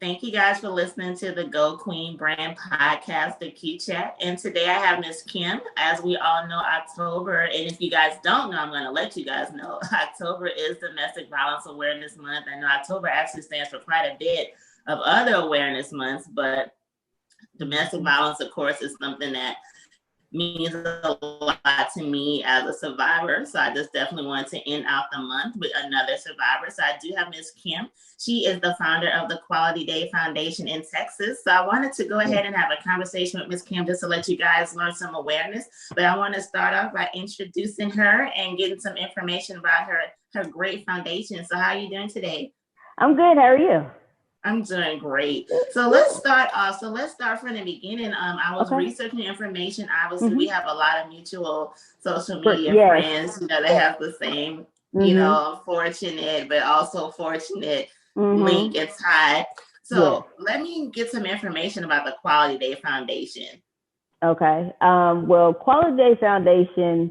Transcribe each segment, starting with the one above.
Thank you guys for listening to the Go Queen Brand Podcast, the Q Chat. And today I have Miss Kim. As we all know, October, and if you guys don't know, I'm going to let you guys know, October is Domestic Violence Awareness Month. I know October actually stands for quite a bit of other awareness months, but domestic violence, of course, is something that means a lot to me as a survivor. So I just definitely wanted to end out the month with another survivor. So I do have Miss Kim. She is the founder of the Quality Day Foundation in Texas. So I wanted to go ahead and have a conversation with Miss Kim just to let you guys learn some awareness. But I want to start off by introducing her and getting some information about her great foundation. So how are you doing today? I'm good. How are you? I'm doing great. So let's start off. So let's start from the beginning. I was Okay. researching information. Obviously, we Mhm. have a lot of mutual social media Yes. friends, that have the same, Mhm. fortunate, but also fortunate link Mhm. and tie. Yes. So let me get some information about the Quality Day Foundation. Okay. Well, Quality Day Foundation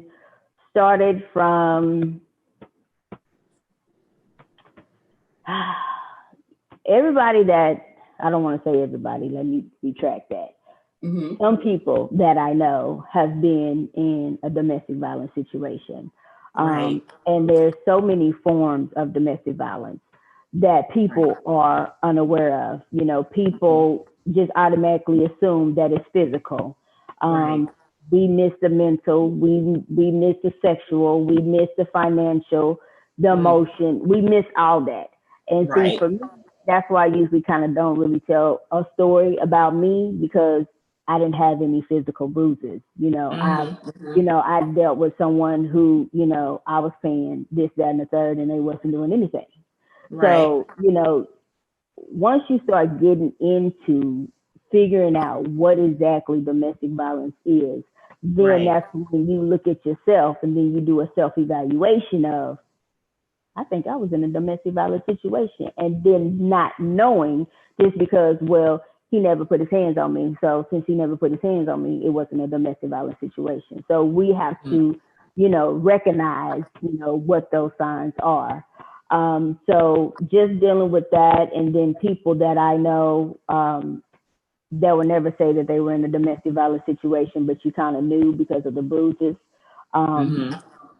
started from everybody that I don't want to say everybody. Let me retract that. Mm-hmm. Some people that I know have been in a domestic violence situation. Right. And there's so many forms of domestic violence that Right. people are unaware of. Mm-hmm. People just automatically assume that it's physical. Right. Um, we miss the mental, we miss the sexual, we miss the financial, the Mm. emotion, we miss all that. And see, Right. for me, that's why I usually kind of don't really tell a story about me because I didn't have any physical bruises. Mm-hmm. Mm-hmm. I dealt with someone who, I was paying this, that, and the third, and they wasn't doing anything. Right. So, once you start getting into figuring out what exactly domestic violence is, then Right. that's when you look at yourself and then you do a self evaluation of, I think I was in a domestic violence situation. And then not knowing just because, well, he never put his hands on me. So since he never put his hands on me, it wasn't a domestic violence situation. So we have Mm-hmm. to, recognize, what those signs are. So just dealing with that, and then people that I know that would never say that they were in a domestic violence situation, but you kind of knew because of the bruises. Um, Mm-hmm.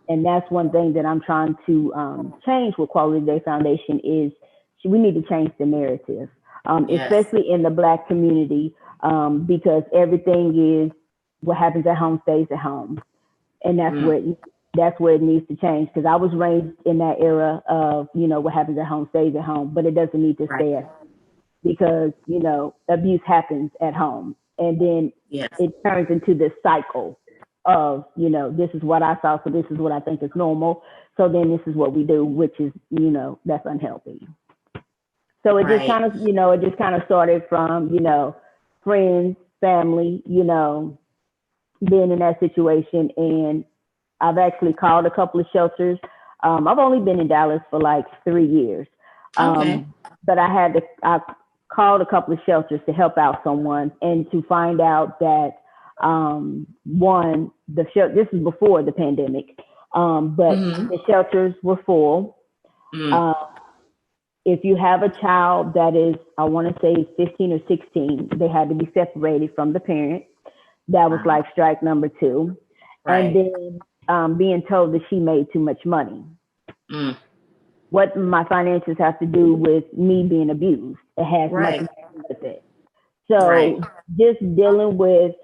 and that's one thing that I'm trying to change with Quality Day Foundation is we need to change the narrative, Yes. especially in the Black community, because everything is what happens at home stays at home, and Mm. that's where it needs to change. Because I was raised in that era of what happens at home stays at home, but it doesn't need to Right. stay at because abuse happens at home, and then Yes. it turns into this cycle of this is what I saw, so this is what I think is normal, so then this is what we do, which is that's unhealthy. So Right. it just kind of started from friends, family, being in that situation. And I've actually called a couple of shelters. I've only been in Dallas for like 3 years. Okay. But I called a couple of shelters to help out someone and to find out that, one, this is before the pandemic, but Mm-hmm. the shelters were full. Mm. Uh, if you have a child that is, I want to say 15 or 16, they had to be separated from the parent. That was Wow. like strike number two. And Right. then being told that she made too much money. Mm. What my finances have to do with me being abused? It has Right. nothing to do with it. Right. So just dealing with,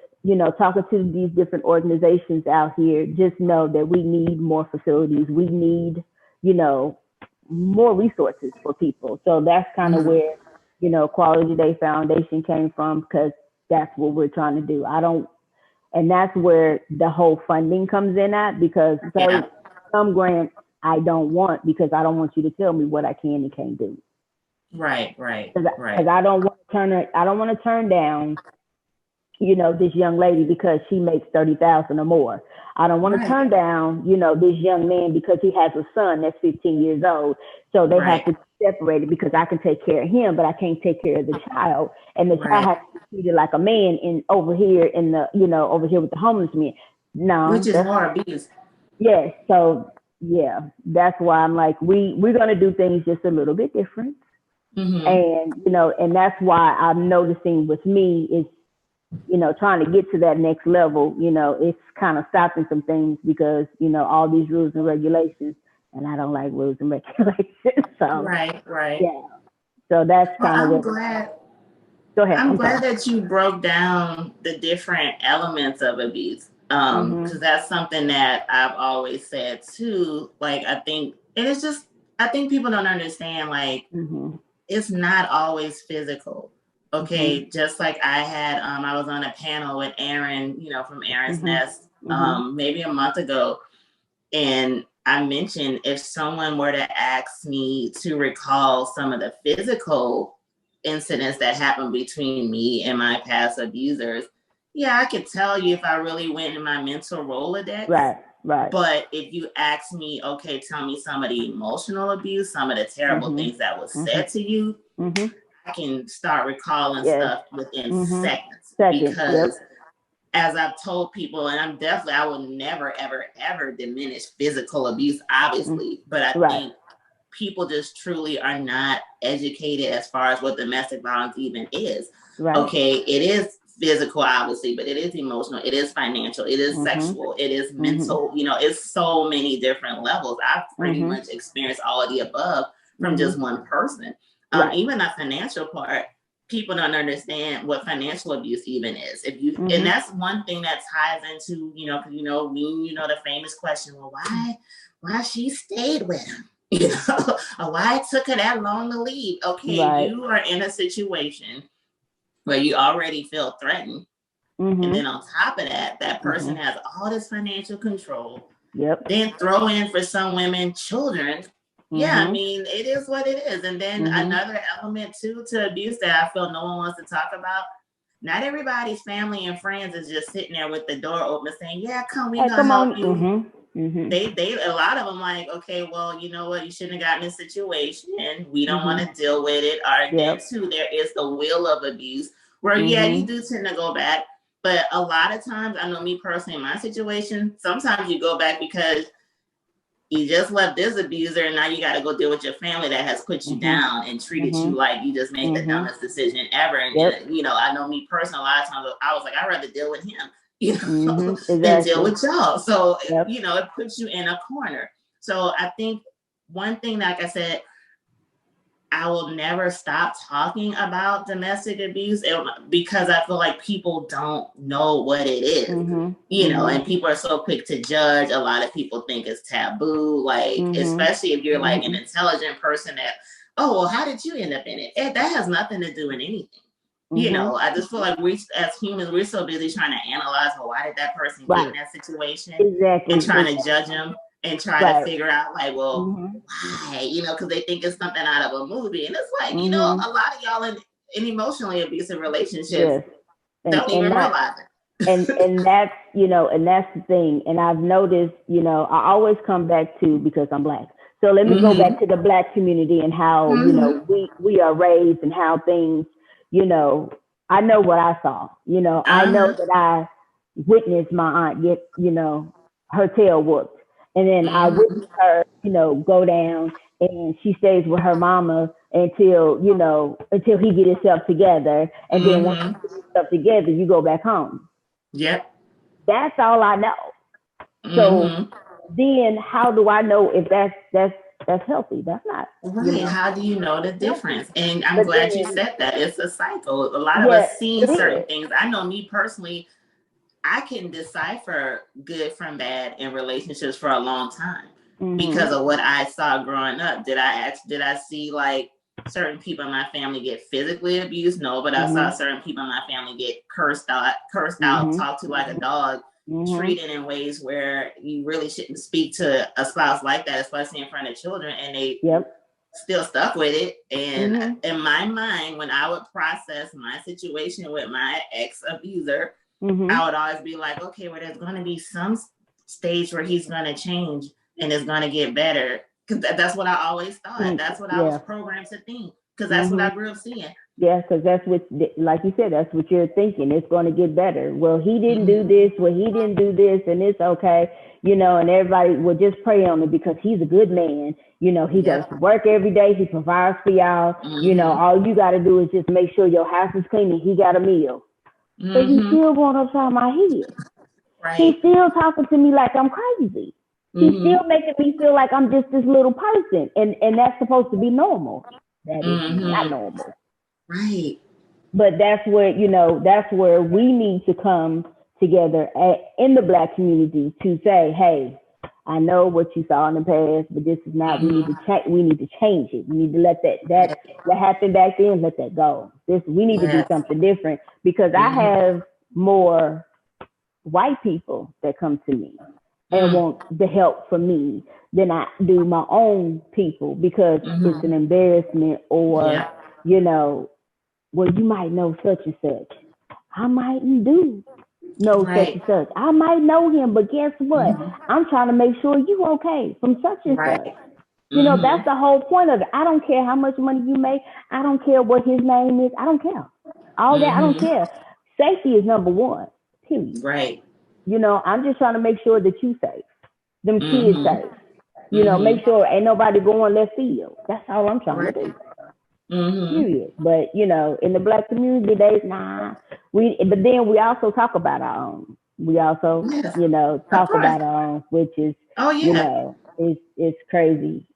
talking to these different organizations out here, just know that we need more facilities. We need, you know, more resources for people. So that's kind of Mm-hmm. where, Quality Day Foundation came from because that's what we're trying to do. And that's where the whole funding comes in at because Yeah. some grants I don't want because I don't want you to tell me what I can and can't do. Right. Right. Because Right. I don't want to turn down this young lady because she makes 30,000 or more. I don't want to Right. turn down, this young man because he has a son that's 15 years old. So they have Right. to be separated because I can take care of him, but I can't take care of the child. And the child Right. has to be treated like a man in over here in the, over here with the homeless men. Which No, is that's more abuse. yes. So yeah, that's why I'm like, we're gonna do things just a little bit different. Mm-hmm. And, and that's why I'm noticing with me is, trying to get to that next level, it's kind of stopping some things because, all these rules and regulations, and I don't like rules and regulations. So, Right. yeah. So that's Well, kind of I'm what. glad. Go ahead. I'm I'm sorry. glad that you broke down the different elements of abuse. Because that's something that I've always said too. Like, I think, and it's just, I think people don't understand, like, it's not always physical. Okay. Just like I was on a panel with Aaron, from Aaron's Nest, maybe a month ago. And I mentioned if someone were to ask me to recall some of the physical incidents that happened between me and my past abusers, yeah, I could tell you if I really went in my mental Rolodex. Right. But if you ask me, okay, tell me some of the emotional abuse, some of the terrible things that was said to you, I can start recalling stuff within seconds. Because as I've told people, and I will never, ever, ever diminish physical abuse, obviously, but I think people just truly are not educated as far as what domestic violence even is. Right. Okay, it is physical, obviously, but it is emotional, it is financial, it is sexual, it is mental, it's so many different levels. I've pretty much experienced all of the above from just one person. Even the financial part, people don't understand what financial abuse even is. If you, and that's one thing that ties into, the famous question, well, why she stayed with him? Or why it took her that long to leave? Okay, you are in a situation where you already feel threatened. And then on top of that, that person has all this financial control. Then throw in for some women, children. Yeah, I mean, it is what it is. And then another element too to abuse that I feel no one wants to talk about. Not everybody's family and friends is just sitting there with the door open saying, yeah, we gonna help you. They a lot of them like, okay, well, you know what, you shouldn't have gotten in this situation, and we don't want to deal with it. Or then too, there is the will of abuse where you do tend to go back, but a lot of times, I know me personally in my situation, sometimes you go back because you just left this abuser and now you got to go deal with your family that has put you down and treated you like you just made the dumbest decision ever. And I know me personally, a lot of times I was like, I'd rather deal with him, than deal with y'all. So, it puts you in a corner. So I think one thing, like I said, I will never stop talking about domestic abuse because I feel like people don't know what it is, and people are so quick to judge. A lot of people think it's taboo, like, especially if you're like an intelligent person that, oh, well, how did you end up in it? That has nothing to do with anything. I just feel like we as humans, we're so busy trying to analyze, well, why did that person get in that situation? And trying to judge them and try to figure out, like, well, why? Because they think it's something out of a movie. And it's like, a lot of y'all in emotionally abusive relationships don't even realize it. and that's, and that's the thing. And I've noticed, I always come back to, because I'm Black. So let me go back to the Black community and how, we are raised and how things, I know what I saw, I know that I witnessed my aunt get, her tail whooped. And then I witnessed her, go down, and she stays with her mama until he get himself together. And then once you get yourself together, you go back home. Yep. That's all I know. So then how do I know if that's healthy? That's not. Right. How do you know the difference? And I'm glad you said that. It's a cycle. A lot of us see certain things. I know me personally, I can decipher good from bad in relationships for a long time because of what I saw growing up. Did I see like certain people in my family get physically abused? No, but I saw certain people in my family get cursed out, talked to like a dog, treated in ways where you really shouldn't speak to a spouse like that, especially in front of children, and they still stuck with it. And in my mind, when I would process my situation with my ex-abuser, I would always be like, okay, well, there's going to be some stage where he's going to change and it's going to get better. Because that's what I always thought. That's what I was programmed to think. because that's what I grew up seeing. Yeah, because that's what, like you said, that's what you're thinking. It's going to get better. Well, he didn't do this. Well, he didn't do this, and it's okay, and everybody will just pray on it because he's a good man. He goes to work every day. He provides for y'all. All you got to do is just make sure your house is clean and he got a meal. But he's still going upside my head. Right. He's still talking to me like I'm crazy. He's still making me feel like I'm just this little person, and that's supposed to be normal. That is not normal. Right. But that's where we need to come together in the Black community to say, hey, I know what you saw in the past, but this is not. We need to change. We need to change it. We need to let that happened back then. Let that go. We need to do something different because I have more white people that come to me and want the help from me than I do my own people because it's an embarrassment or well, you might know such and such. I mightn't do know such and such. I might know him, but guess what? I'm trying to make sure you okay from such and such. That's the whole point of it. I don't care how much money you make. I don't care what his name is. I don't care. All that, I don't care. Safety is number one, period. Right. I'm just trying to make sure that you safe. Them kids safe. Make sure ain't nobody going left field. That's all I'm trying to do. Period. But in the Black community, but then we also talk about our own. We also, talk about our own, which is, it's crazy.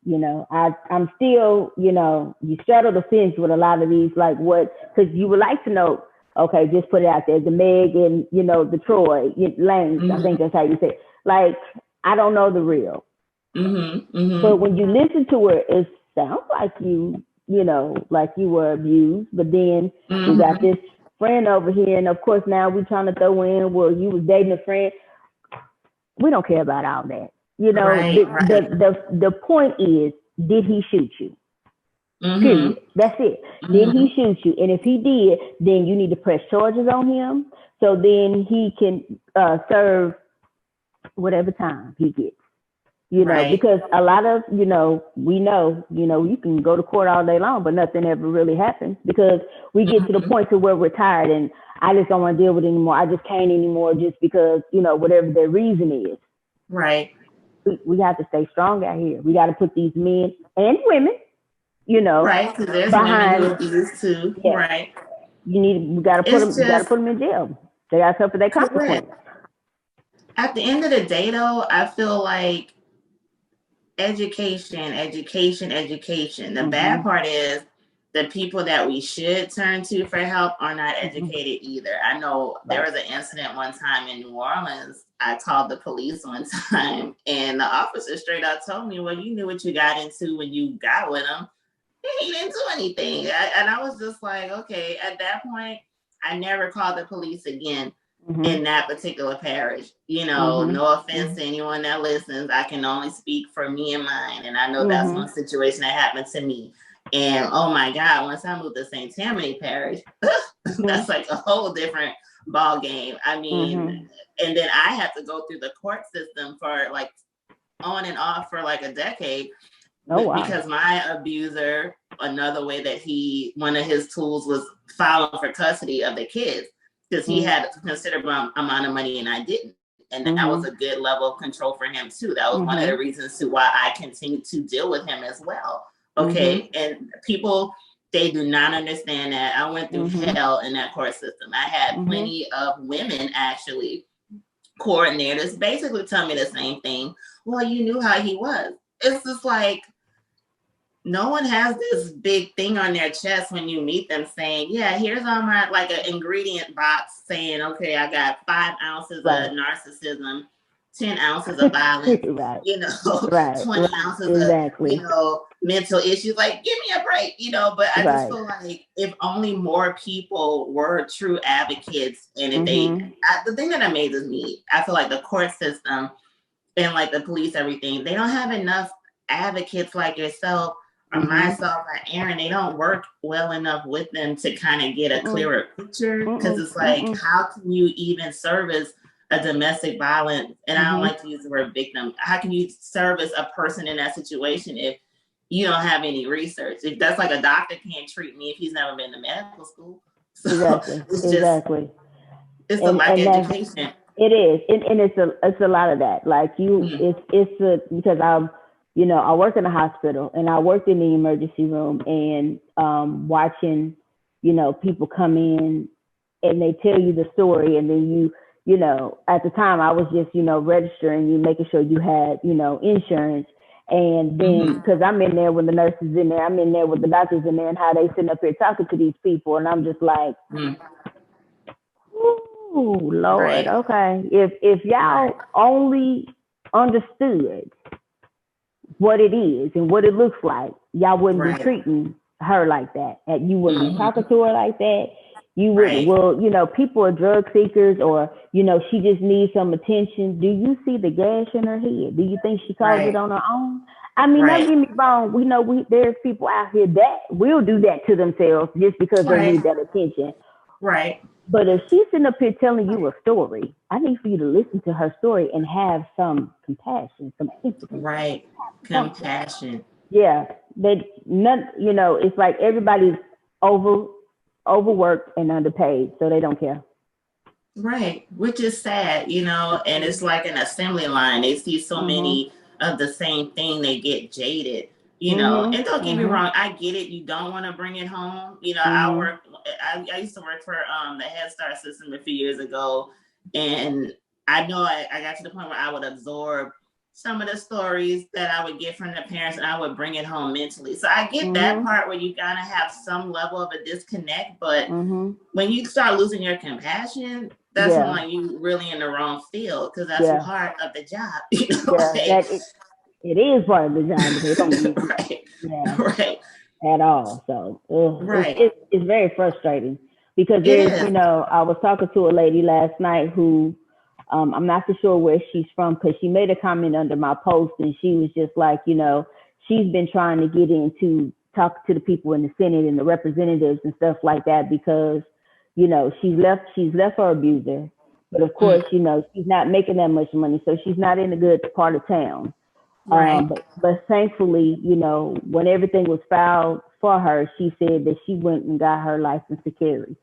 I'm still, you straddle the fence with a lot of these, like because you would like to know. Okay, just put it out there. The Meg and the Troy Lanes. I think that's how you say it. Like I don't know the real. But when you listen to it, it sounds like like you were abused, but then we got this friend over here, and of course now we're trying to throw in, well, you was dating a friend. We don't care about all that. The point is, did he shoot you? Period. That's it. Did he shoot you? And if he did, then you need to press charges on him so then he can serve whatever time he gets. Because a lot of, we know, you can go to court all day long, but nothing ever really happens because we get to the point to where we're tired and I just don't want to deal with it anymore. I just can't anymore just because, whatever their reason is. Right. We have to stay strong out here. We got to put these men and women, right, because there's women who abuse too. Yeah. Right. We got to put them. You got to put them in jail. They got to suffer their consequences. At the end of the day, though, I feel like education. The bad part is the people that we should turn to for help are not educated either. I know there was an incident one time in New Orleans. I called the police one time, and the officer straight out told me, well, you knew what you got into when you got with him. He didn't do anything. And I was just like, okay, at that point, I never called the police again in that particular parish. No offense to anyone that listens. I can only speak for me and mine. And I know that's one situation that happened to me. And oh my God, once I moved to St. Tammany Parish, that's like a whole different ball game. I mean, and then I had to go through the court system for like on and off for like a decade. Oh, wow. Because my abuser, another way that one of his tools was filing for custody of the kids because he had a considerable amount of money and I didn't. And that was a good level of control for him too. That was one of the reasons to why I continued to deal with him as well. Okay. And people, they do not understand that. I went through hell in that court system. I had plenty of women actually, coordinators, basically tell me the same thing. Well, you knew how he was. It's just like, no one has this big thing on their chest when you meet them saying, yeah, here's on my, like an ingredient box saying, okay, I got 5 ounces of narcissism, 10 ounces of violence, 20 ounces of, mental issues. Like, give me a break, but I just feel like if only more people were true advocates and if the thing that amazes me, I feel like the court system and like the police, everything, they don't have enough advocates like yourself or myself or Aaron. They don't work well enough with them to kind of get a clearer picture because it's like, how can you even service a domestic violence? And I don't like to use the word victim. How can you service a person in that situation if you don't have any research. If that's like a doctor can't treat me if he's never been to medical school. So Exactly. it's just, Exactly. it's a lack of That's, education. it is, and it's a lot of that. Like Mm-hmm. it's a because I work in a hospital and I worked in the emergency room and watching, people come in and they tell you the story and then at the time I was just, registering you, making sure you had, insurance. And then, because I'm in there with the nurses in there, I'm in there with the doctors in there, and how they sitting up here talking to these people, and I'm just like, oh Lord, Right. okay. If y'all only understood what it is and what it looks like, y'all wouldn't be treating her like that. And you wouldn't be talking to her like that. You wouldn't. Well, people are drug seekers, or she just needs some attention. Do you see the gash in her head? Do you think she caused it on her own? I mean, don't get me wrong. We know there's people out here that will do that to themselves just because they need that attention. Right. But if she's sitting up here telling you a story, I need for you to listen to her story and have some compassion, some empathy. Right. Compassion. Yeah. It's like everybody's overworked and underpaid, so they don't care. Right. Which is sad, and it's like an assembly line. They see so many of the same thing, they get jaded. And don't get me wrong, I get it. You don't want to bring it home. I used to work for the Head Start system a few years ago, and I know I got to the point where I would absorb some of the stories that I would get from the parents, and I would bring it home mentally. So I get that part where you gotta have some level of a disconnect, but when you start losing your compassion, that's when like you really in the wrong field, because that's part of the job. It is part of the job, but they don't right. At all. So it's very frustrating because I was talking to a lady last night who I'm not for sure where she's from, because she made a comment under my post and she was just like, she's been trying to get into talk to the people in the Senate and the representatives and stuff like that because, she's left her abuser. But of course, she's not making that much money. So she's not in a good part of town. Right. But thankfully, when everything was filed for her, she said that she went and got her license to carry.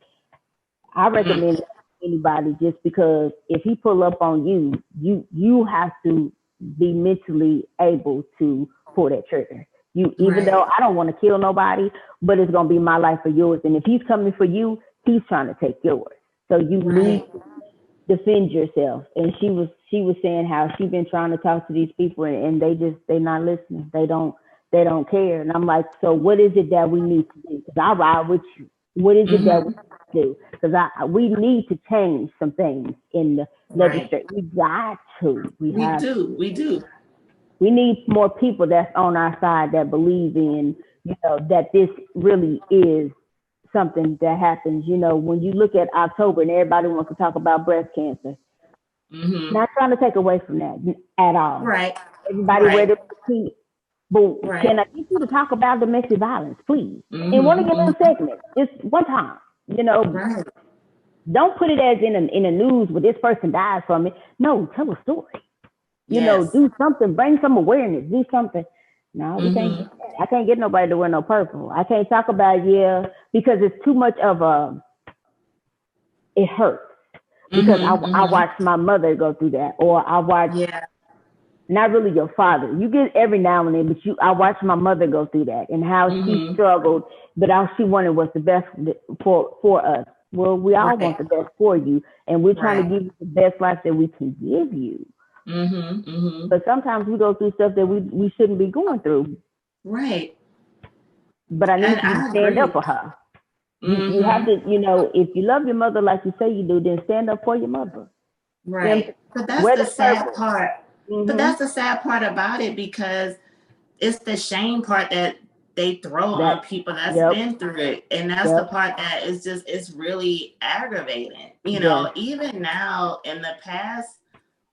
I recommend anybody, just because if he pull up on you, you have to be mentally able to pull that trigger. Even though I don't want to kill nobody, but it's gonna be my life or yours. And if he's coming for you, he's trying to take yours. So you need to defend yourself. And she was saying how she's been trying to talk to these people and they're not listening. They don't care. And I'm like, so what is it that we need to do? Because I ride with you. What is it that we need to do? Because we need to change some things in the legislature. We got to. We do. We need more people that's on our side that believe in, that this really is something that happens. When you look at October and everybody wants to talk about breast cancer, not trying to take away from that at all. Right. Everybody wear the repeat. But can I get you to talk about domestic violence, please? In one of your little segments, just one time. Don't put it as in a news where this person died from it. No, tell a story. Do something, bring some awareness, do something. No, we can't. I can't get nobody to wear no purple. I can't talk about because it's too much of it hurts. Because I watched my mother go through that, or I watched not really your father. You get every now and then, but I watched my mother go through that and how she struggled, but all she wanted was the best for us. Well, we all want the best for you, and we're trying to give you the best life that we can give you. But sometimes we go through stuff that we shouldn't be going through. Right. But I need you to stand up for her. You have to, if you love your mother like you say you do, then stand up for your mother. Right. But that's the sad part. But that's the sad part about it, because it's the shame part that they throw on people that's been through it. And that's the part that is just, it's really aggravating. Even now in the past,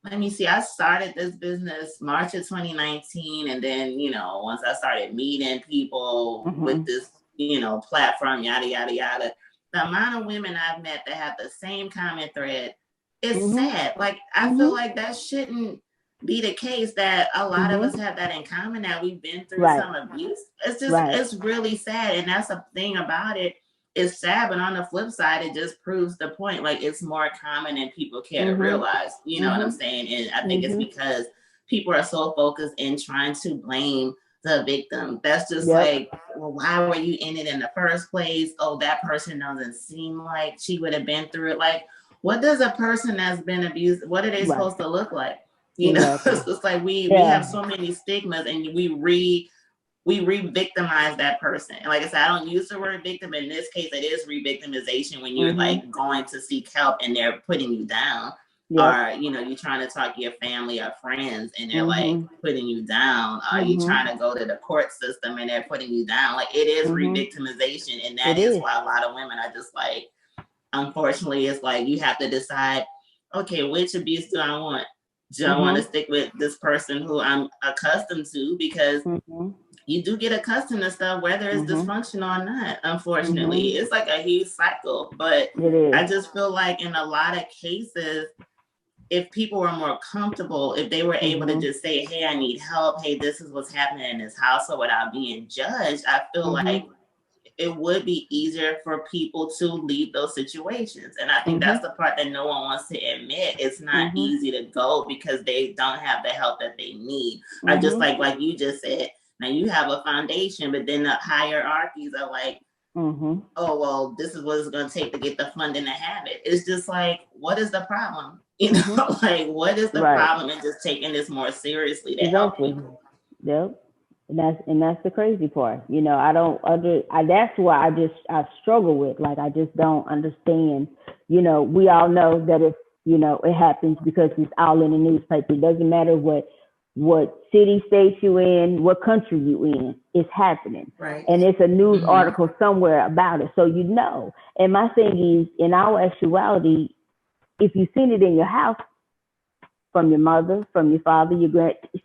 let me see, I started this business March of 2019. And then, once I started meeting people with this, platform, yada, yada, yada, the amount of women I've met that have the same common thread is sad. Like, I feel like that shouldn't be the case that a lot of us Mm-hmm. have that in common, that we've been through Right. some abuse. It's just, Right. it's really sad. And that's the thing about it. It's sad, but on the flip side, it just proves the point. Like, it's more common than people care to Mm-hmm. realize. You know what I'm Mm-hmm. saying? And I think it's Mm-hmm. because people are so focused in trying to blame the victim. That's just Yep. like, well, why were you in it in the first place? Oh, that person doesn't seem like she would have been through it. Like, what does a person that's been abused, what are they Right. supposed to look like? You know, Exactly. it's just like we have Yeah. so many stigmas, and we re-victimize that person. And like I said, I don't use the word victim. In this case, it is re-victimization when you're Mm-hmm. like going to seek help and they're putting you down. Yep. Or, you know, you're trying to talk to your family or friends and they're like Mm-hmm. putting you down. Or you Mm-hmm. trying to go to the court system and they're putting you down. Like, it is Mm-hmm. re-victimization. And that It is is. why a lot of women are just like, unfortunately, it's like you have to decide, okay, which abuse do I want? Do I want to Mm-hmm. stick with this person who I'm accustomed to? Because Mm-hmm. you do get accustomed to stuff, whether it's Mm-hmm. dysfunctional or not. Unfortunately, Mm-hmm. it's like a huge cycle. But It is. I just feel like in a lot of cases, if people were more comfortable, if they were able to Mm-hmm. just say, hey, I need help, hey, this is what's happening in this household, without being judged, I feel like Mm-hmm. it would be easier for people to leave those situations. And I think Mm-hmm. that's the part that no one wants to admit. It's not Mm-hmm. easy to go because they don't have the help that they need. Or just Mm-hmm. like you just said, now you have a foundation, but then the hierarchies are like, Mm-hmm. oh, well, this is what it's going to take to get the funding to have it. It's just like, what is the problem? You Mm-hmm. know, like, what is the Right. problem in just taking this more seriously to help Exactly. people? Yep. And that's the crazy part. I don't that's why I struggle with. Like, I just don't understand. We all know that it happens because it's all in the newspaper. It doesn't matter what city, state you in, what country you in, it's happening. Right. And it's a news Mm-hmm. article somewhere about it. So And my thing is, in our actuality, if you've seen it in your house, from your mother, from your father,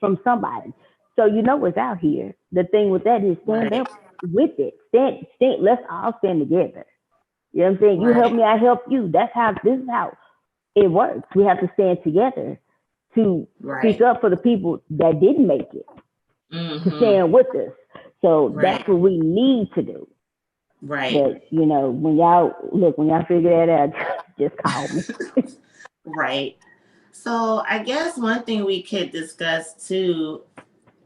from somebody. So it's out here. The thing with that is stand Right. up with it. Stand. Let's all stand together. You know what I'm saying? You help Right. me, I help you. This is how it works. We have to stand together to speak Right. up for the people that didn't make it, to Mm-hmm. stand with us. So that's Right. what we need to do. Right. But when y'all figure that out, just call me. Right. So I guess one thing we could discuss too,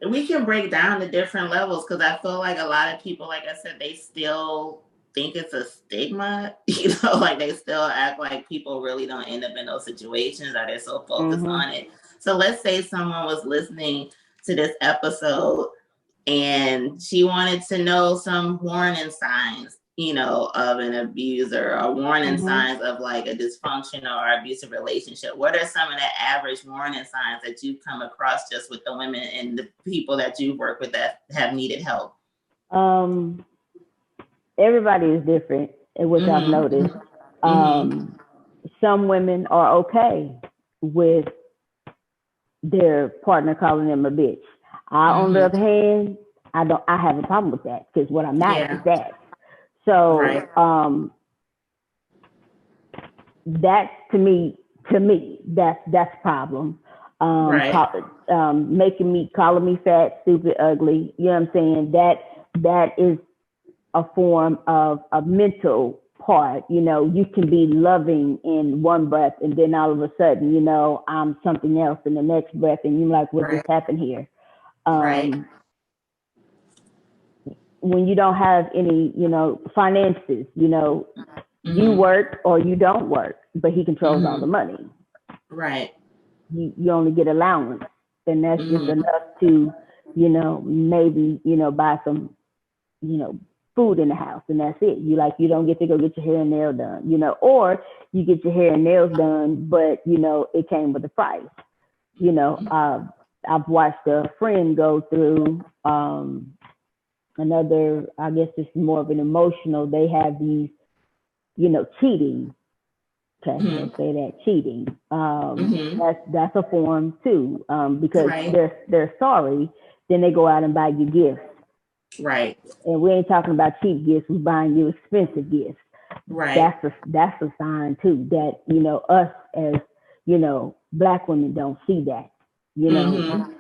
we can break down the different levels, because I feel like a lot of people, like I said, they still think it's a stigma, like they still act like people really don't end up in those situations, or they're so focused Mhm. on it. So let's say someone was listening to this episode and she wanted to know some warning signs, of an abuser, or warning Mhm. signs of like a dysfunctional or abusive relationship. What are some of the average warning signs that you've come across just with the women and the people that you work with that have needed help? Um, Everybody is different, which I've Mm-hmm. noticed. Mm-hmm. Some women are okay with their partner calling them a bitch. On the Mm-hmm. other hand, I don't. I have a problem with that because what I'm not is Yeah. that. So Right. that that's a problem. Right. Calling me fat, stupid, ugly. You know what I'm saying? That is a form of a mental part. You can be loving in one breath, and then all of a sudden, I'm something else in the next breath, and you're like, what Right. just happened here? Right. When you don't have any, finances, you Mm-hmm. work or you don't work, but he controls all the Mm-hmm. money. Right. You only get allowance, and that's just Mm-hmm. enough to, maybe, buy some, food in the house, and that's it. You don't get to go get your hair and nail done, or you get your hair and nails done, but it came with a price. I've watched a friend go through another. I guess it's more of an emotional. They have these, cheating. Okay, Mm-hmm. let's say that cheating. Mm-hmm. That's a form too, because Right. they're sorry. Then they go out and buy you gifts, Right. and we ain't talking about cheap gifts. We're buying you expensive gifts. Right. That's a sign too that us as Black women don't see that. You know,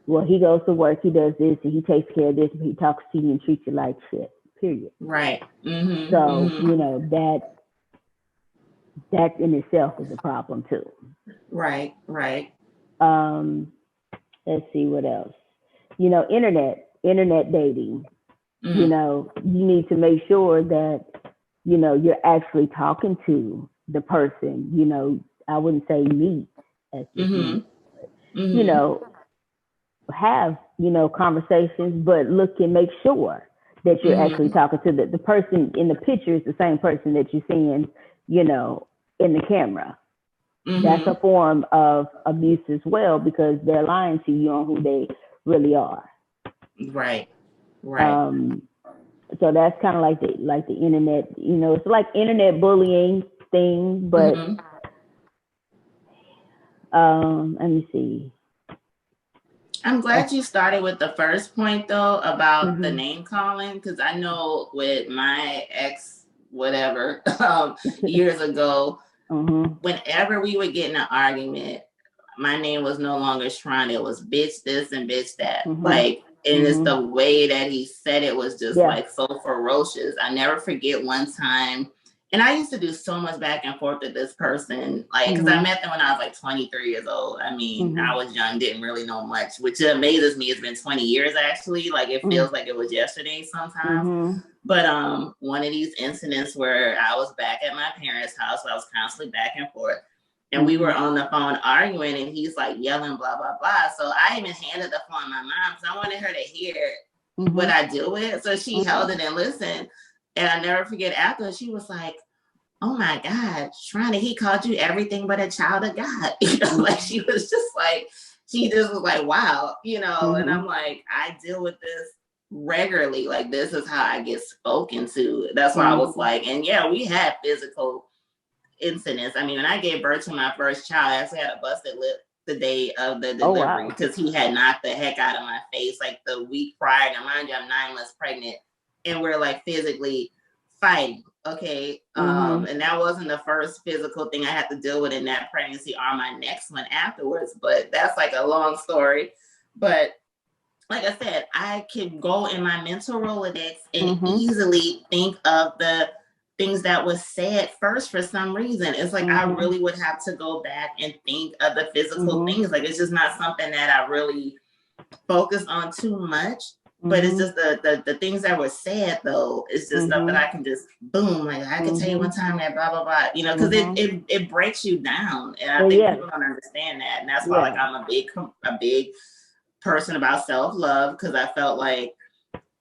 well, he goes to work, he does this, and he takes care of this, and he talks to you and treats you like shit. Period. Right. So you know that in itself is a problem too. Right. Right. Um, let's see what else. You know, internet dating. You know, you need to make sure that you know you're actually talking to the person. You know, I wouldn't say meet as just meet. You know, have you know conversations, but look and make sure that you're actually talking to the person in the picture is the same person that you're seeing. You know, in the camera. That's a form of abuse as well because they're lying to you on who they really are. Right. Right. So that's kind of like the internet. You know, it's like internet bullying thing, but let me see. I'm glad you started with the first point though about the name calling because I know with my ex whatever years ago, whenever we would get in an argument, my name was no longer Shrine. It was bitch this and bitch that. Like, and it's the way that he said it was just like so ferocious. I never forget one time. And I used to do so much back and forth with this person, like, because I met them when I was like 23 years old. I mean, I was young, didn't really know much, which amazes me. It's been 20 years actually. Like, it feels like it was yesterday sometimes. But one of these incidents where I was back at my parents' house, I was constantly back and forth. And we were on the phone arguing, and he's like yelling, blah, blah, blah. So I even handed the phone to my mom because I wanted her to hear what I deal with. So she held it and listened. And I never forget after, she was like, oh my God, Shronda, he called you everything but a child of God. You know, like she was just like, she just was like, wow, you know, and I'm like, I deal with this regularly. Like, this is how I get spoken to. That's why I was like, and yeah, we had physical incidents. I mean, when I gave birth to my first child, I actually had a busted lip the day of the delivery because he had knocked the heck out of my face like the week prior. Now, mind you, I'm 9 months pregnant and we're like physically fighting. Okay. And that wasn't the first physical thing I had to deal with in that pregnancy or my next one afterwards, but that's like a long story. But like I said, I can go in my mental Rolodex and easily think of the things that was said first for some reason. It's like I really would have to go back and think of the physical things. Like, it's just not something that I really focus on too much. But it's just the things that were said though. It's just stuff that I can just boom. Like, I can tell you one time that blah blah blah. You know, because it breaks you down, and I think people don't understand that, and that's why like I'm a big person about self-love, because I felt like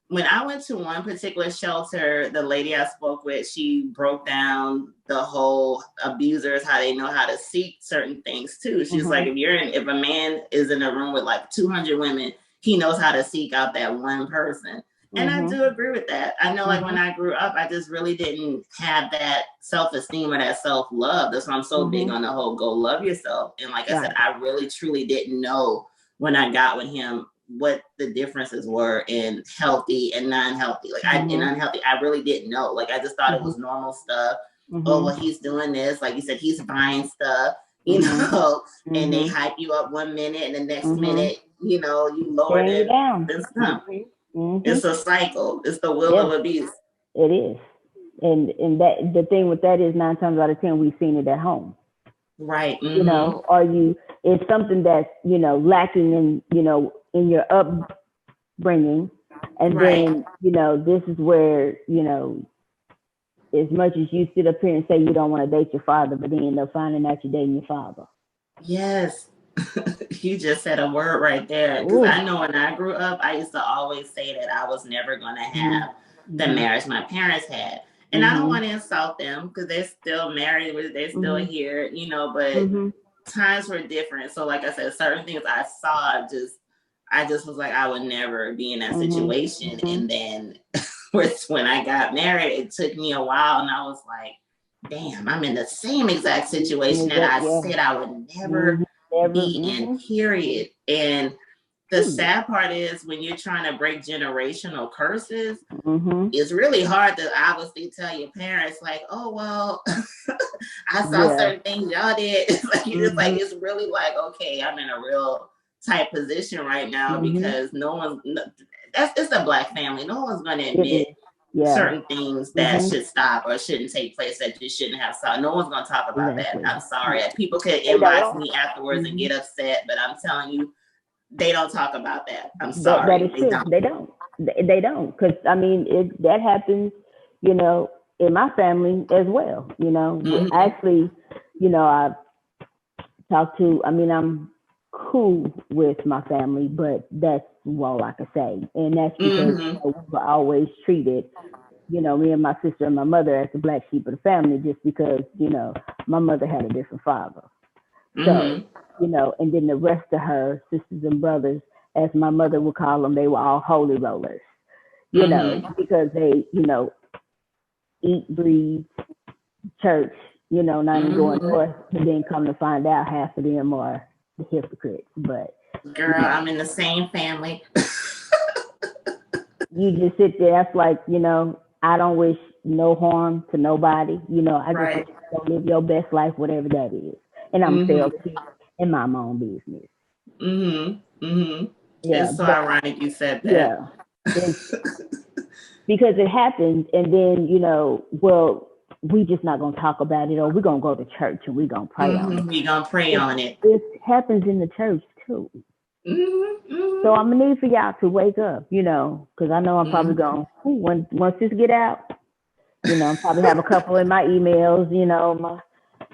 when I went to one particular shelter, the lady I spoke with, she broke down the whole abusers, how they know how to seek certain things too. She's like, if a man is in a room with like 200 women, he knows how to seek out that one person. And I do agree with that. I know like when I grew up, I just really didn't have that self-esteem or that self-love. That's why I'm so big on the whole go love yourself. And like I said, I really truly didn't know when I got with him what the differences were in healthy and non-healthy. Like in unhealthy, I really didn't know. Like I just thought it was normal stuff. Oh, well, he's doing this. Like you said, he's buying stuff, you know, and they hype you up one minute and the next minute, you know, you lower them. It's a cycle. It's the will of abuse. It is. And that the thing with that is 9 times out of 10, we've seen it at home. Right. You know, it's something that's, you know, lacking in, you know, in your upbringing. And then, you know, this is where, you know, as much as you sit up here and say you don't want to date your father, but then you end up finding out you're dating your father. Yes. You just said a word right there. Because I know when I grew up, I used to always say that I was never going to have the marriage my parents had. And I don't want to insult them because they're still married, they're still here, you know, but times were different. So like I said, certain things I saw, I just was like, I would never be in that situation. And then when I got married, it took me a while and I was like, damn, I'm in the same exact situation that I said I would never be in, period. And the sad part is when you're trying to break generational curses, it's really hard to obviously tell your parents like, oh, well, I saw certain things y'all did. It's like, you just like, it's really like, okay, I'm in a real type position right now Mm-hmm. because it's a Black family. No one's going to It admit is. Yeah. certain things that Mm-hmm. should stop or shouldn't take place that you shouldn't have saw. No one's going to talk about that. Exactly. I'm sorry. People could They inbox don't. me afterwards and Mm-hmm. get upset, but I'm telling you, they don't talk about that. I'm That sorry. is They true. don't. They don't. They don't. Because I mean, that happens. You know, in my family as well. You know, Mm-hmm. actually, I talk to. I mean, I'm cool with my family, but that's all I can say, and that's because Mm-hmm. we were always treated. Me and my sister and my mother as the black sheep of the family, just because my mother had a different father. So, Mm-hmm. and then the rest of her sisters and brothers, as my mother would call them, they were all holy rollers, Mm-hmm. because they, eat, breathe, church, not even going Mm-hmm. north, and then come to find out half of them are the hypocrites. But, you Girl, know, I'm in the same family. you just sit there, that's like, I don't wish no harm to nobody. I just want Right. you to go live your best life, whatever that is. And I'm Mm-hmm. still in my own business. Mm-hmm. Mm-hmm. Yeah, It's so but ironic you said that. yeah, it's because it happens, and then well, we just not gonna talk about it, or we're gonna go to church and we're gonna pray on it. Mm-hmm. You gonna pray It, on it. it happens in the church too. Mm-hmm. So Mm-hmm. I'm gonna need for y'all to wake up, because I know I'm probably Mm-hmm. going once this get out, I'm probably have a couple in my emails, my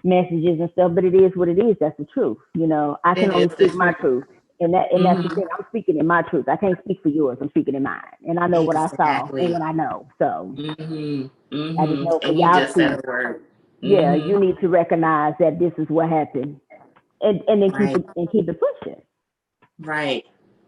messages and stuff. But it is what it is. That's the truth. I can It only is the speak my truth. truth, and that's the Mm-hmm. thing. I'm speaking in my truth. I can't speak for yours. I'm speaking in mine, and I know what I saw and what Exactly. I know. So Mm-hmm. I just Mm-hmm. know for And you y'all just said to, a word. yeah, Mm-hmm. you need to recognize that this is what happened, and then keep Right. it and keep it pushing. Right.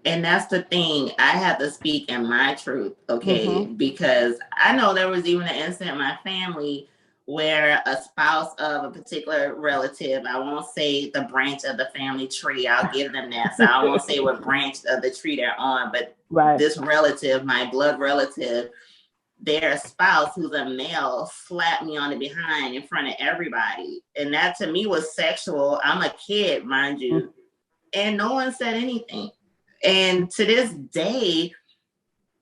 And that's the thing. I had to speak in my truth, okay? Mhm. Because I know there was even an incident in my family where a spouse of a particular relative, I won't say the branch of the family tree, I'll give them that. So I won't say what branch of the tree they're on, but Right. this relative, my blood relative, their spouse, who's a male, slapped me on the behind in front of everybody. And that to me was sexual. I'm a kid, mind you, and no one said anything. And to this day,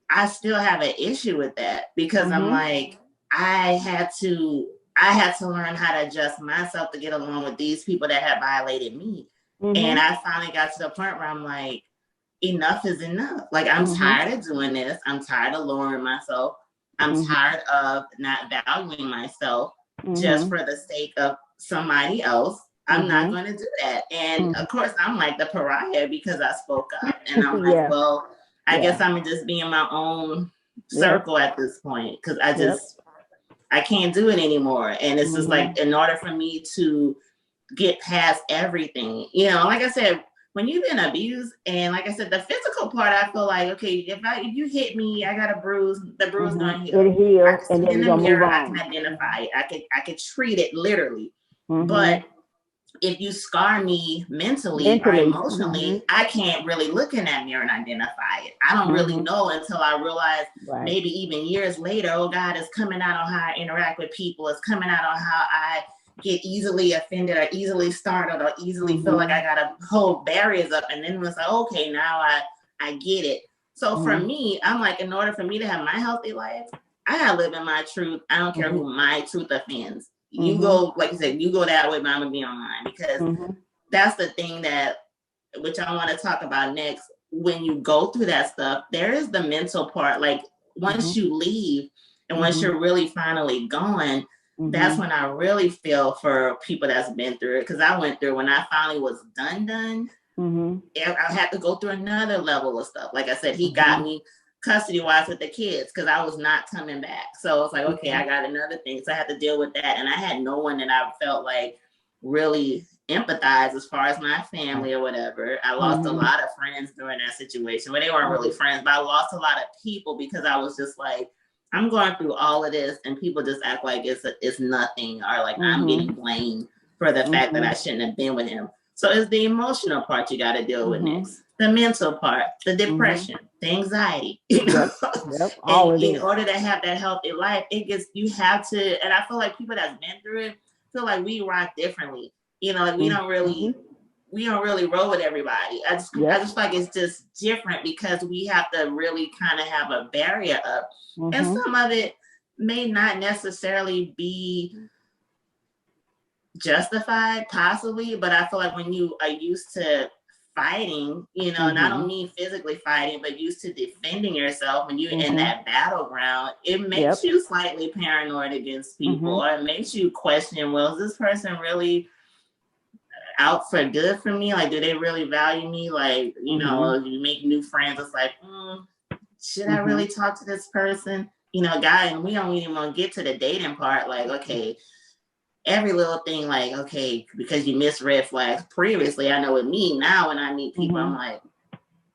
I still have an issue with that because I'm Mhm. like, I had to I had to learn how to adjust myself to get along with these people that had violated me. And Mhm. I finally got to the point where I'm like, enough is enough. Like, I'm Mhm. tired of doing this. I'm tired of lowering myself. I'm Mhm. tired of not valuing myself just Mhm. for the sake of somebody else. I'm not Mhm. going to do that. And of Mhm. course, I'm like the pariah because I spoke up. And I'm like, Yeah. well, I guess Yeah. I'm just be in my own Yep. circle at this point because Yep. I can't do it anymore. And it's just like, Mhm. in order for me to get past everything. Like I said, when you've been abused, and like I said, the physical part, I feel like, okay, if you hit me, I got a bruise, the bruise Mhm. gonna heal. It I heals, can and see it then in we're the gonna move mirror, I can on. identify it, I could treat it literally. But Mhm. if you scar me mentally or Mentally. Mhm. emotionally, I can't really look in that mirror and identify it. I don't really Mhm. know until I realize, Right. maybe even years later, oh God, it's coming out on how I interact with people. It's coming out on how I get easily offended or easily startled or easily feel like I Mhm. gotta hold barriers up. And then it's like, okay, now I get it. So for Mhm. me, I'm like, in order for me to have my healthy life, I gotta live in my truth. I don't care Mhm. who my truth offends. You Mhm. go, like you said, you go that way, but I'm gonna be on mine because Mhm. that's the thing that, which I want to talk about next. When you go through that stuff, there is the mental part. Like, once Mhm. you leave and once Mhm. you're really finally gone, that's Mhm. when I really feel for people that's been through it. Because I went through, when I finally was done, Mhm. I had to go through another level of stuff. Like I said, he got Mhm. me custody wise with the kids because I was not coming back. So it's like, okay, Mhm. I got another thing. So I had to deal with that. And I had no one that I felt like really empathize as far as my family or whatever. I lost a Mhm. lot of friends during that situation. Well, they weren't really Mhm. friends, but I lost a lot of people because I was just like, I'm going through all of this, and people just act like it's nothing, or like I'm getting Mhm. blamed for the fact that I Mhm. shouldn't have been with him. So it's the emotional part you got to deal with Mhm. next, the mental part, the Mhm. depression, the anxiety. Yep. Yep. And All of in it. order to have that healthy life, you have to. And I feel like people that's been through it feel like we rock differently. Like we don't really Mhm. we don't really roll with everybody. I just feel like it's just different because we have to really kind of have a barrier up. And some of it may not necessarily be justified, possibly, but I feel like when you are used to fighting, you know, and I don't mean physically fighting, but used to defending yourself when you're in that battleground, it makes you slightly paranoid against people, or it makes you question, well, is this person really out for good for me? Like, do they really value me? Like, you know, you make new friends, it's like, should I really talk to this person? You know, guy, and we don't even want to get to the dating part. Like, okay, every little thing, like, okay, because you missed red flags previously. I know with me now, when I meet people, I'm like,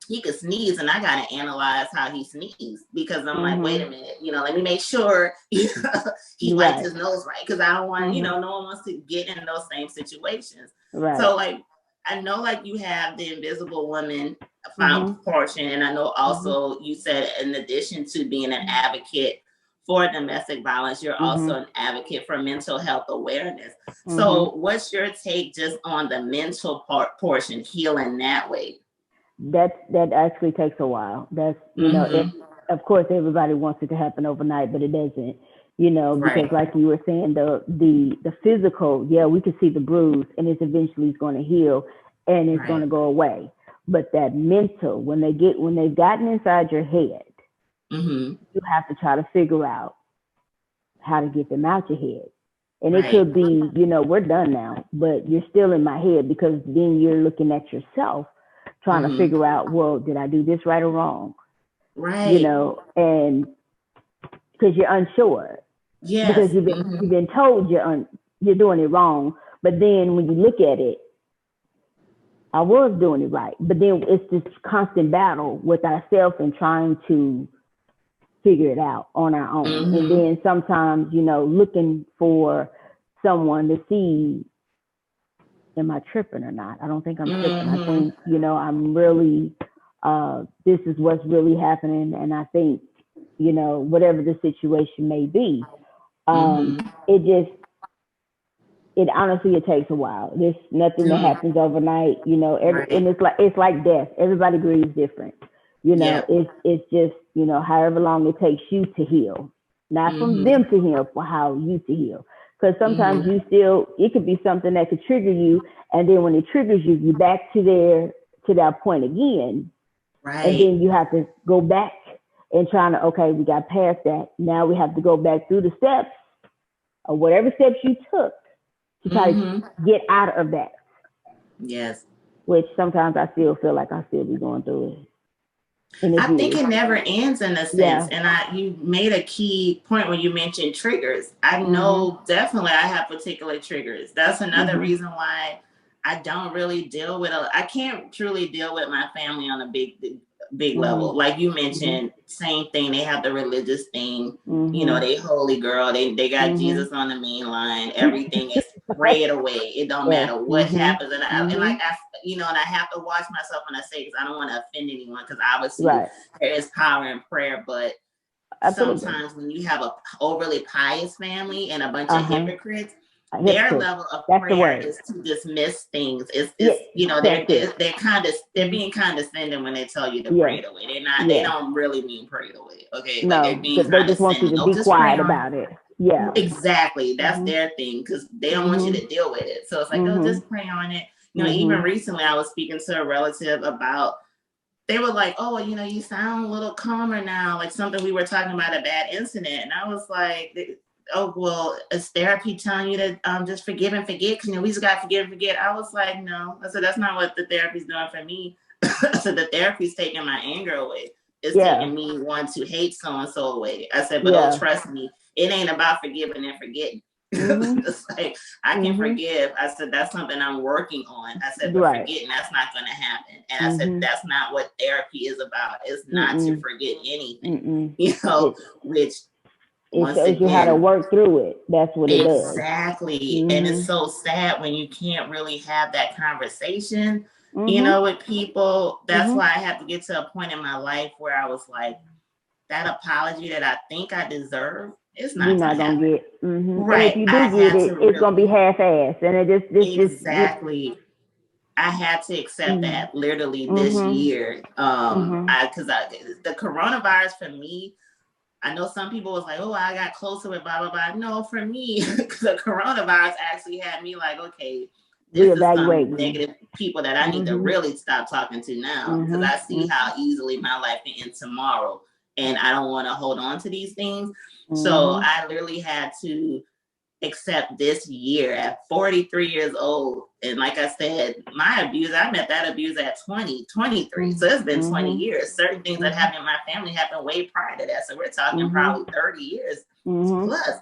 he could sneeze, and I gotta analyze how he sneezed, because I'm like, wait a minute, you know, let me make sure he wiped his nose right, because I don't want, you know, no one wants to get in those same situations. So, like, I know, like, you have the invisible woman portion, and I know also you said, in addition to being an advocate for domestic violence, you're also an advocate for mental health awareness. So what's your take just on the mental portion, healing that way? That actually takes a while. That's, you know, of course everybody wants it to happen overnight, but it doesn't, you know, because like you were saying, the physical, we can see the bruise, and it's eventually going to heal, and it's going to go away. But that mental, when they've gotten inside your head, you have to try to figure out how to get them out your head. And it could be, you know, we're done now, but you're still in my head, because then you're looking at yourself, trying to figure out, well, did I do this right or wrong? You know, and because you're unsure. Because you've been told you're doing it wrong, but then when you look at it, I was doing it right. But then it's this constant battle with ourselves and trying to figure it out on our own. And then sometimes, you know, looking for someone to see, am I tripping or not? I don't think I'm tripping. I think, you know, I'm really, this is what's really happening. And I think, you know, whatever the situation may be, it honestly, it takes a while. There's nothing that happens overnight, you know, and it's like death. Everybody grieves different. You know, it's just, you know, however long it takes you to heal, not from them to heal, for how you to heal. Because sometimes it could be something that could trigger you. And then when it triggers you, you're back to that point again. And then you have to go back and trying to, okay, we got past that. Now we have to go back through the steps, or whatever steps you took, to try to get out of that. Yes. Which sometimes I still feel like I still be going through it. I think it never ends, in a sense. And you made a key point when you mentioned triggers. I know definitely I have particular triggers. That's another reason why I don't really deal with I can't truly deal with my family on a big level. Like you mentioned, same thing. They have the religious thing. You know, they holy girl. They got Jesus on the main line. Everything is prayed away. It don't matter what happens. And I you know, and I have to watch myself when I say, because I don't want to offend anyone, because obviously there is power in prayer. But sometimes when you have a overly pious family and a bunch of hypocrites, their level of prayer is to dismiss things. It's you know, they're being condescending when they tell you to pray it away. They don't really mean pray it away. Okay, no, like they just want you to be quiet about it. Yeah, exactly. That's their thing, because they don't want you to deal with it. So it's like, oh, just pray on it. You know, even recently I was speaking to a relative about, they were like, oh, you know, you sound a little calmer now, like something we were talking about, a bad incident. And I was like, oh, well, is therapy telling you to just forgive and forget? Because, you know, we just got to forgive and forget. I was like, no. I said, that's not what the therapy's doing for me. I said, the therapy's taking my anger away. It's taking me wanting to hate so-and-so away. I said, but oh, trust me, it ain't about forgiving and forgetting. It's like, I can forgive. I said, that's something I'm working on. I said, but forgetting, that's not going to happen. And I said, that's not what therapy is about. It's not to forget anything, you know, which it shows you how to work through it. That's what it does. Exactly. And it's so sad when you can't really have that conversation, you know, with people. That's why I had to get to a point in my life where I was like, that apology that I think I deserve, it's not. You're not gonna get. Right. And if you do get it, it's gonna be half-assed, and it just exactly. I had to accept that literally this year. Because the coronavirus for me, I know some people was like, oh, I got closer with blah, blah, blah. No, for me, the coronavirus actually had me like, okay, this is some negative people that I need to really stop talking to now, because I see how easily my life can end tomorrow, and I don't want to hold on to these things. So I literally had to accept this year at 43 years old. And like I said, my abuse, I met that abuse at 23. So it's been 20 years. Certain things that happened in my family happened way prior to that. So we're talking probably 30 years plus.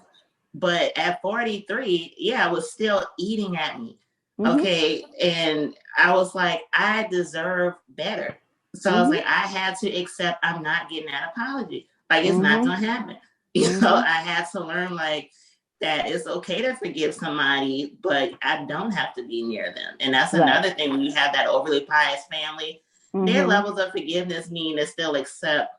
But at 43, yeah, it was still eating at me. Okay. And I was like, I deserve better. So I was like, I had to accept I'm not getting that apology. Like, it's not going to happen. You know, I had to learn, like, that it's okay to forgive somebody, but I don't have to be near them. And that's another thing. When you have that overly pious family, their levels of forgiveness mean to still accept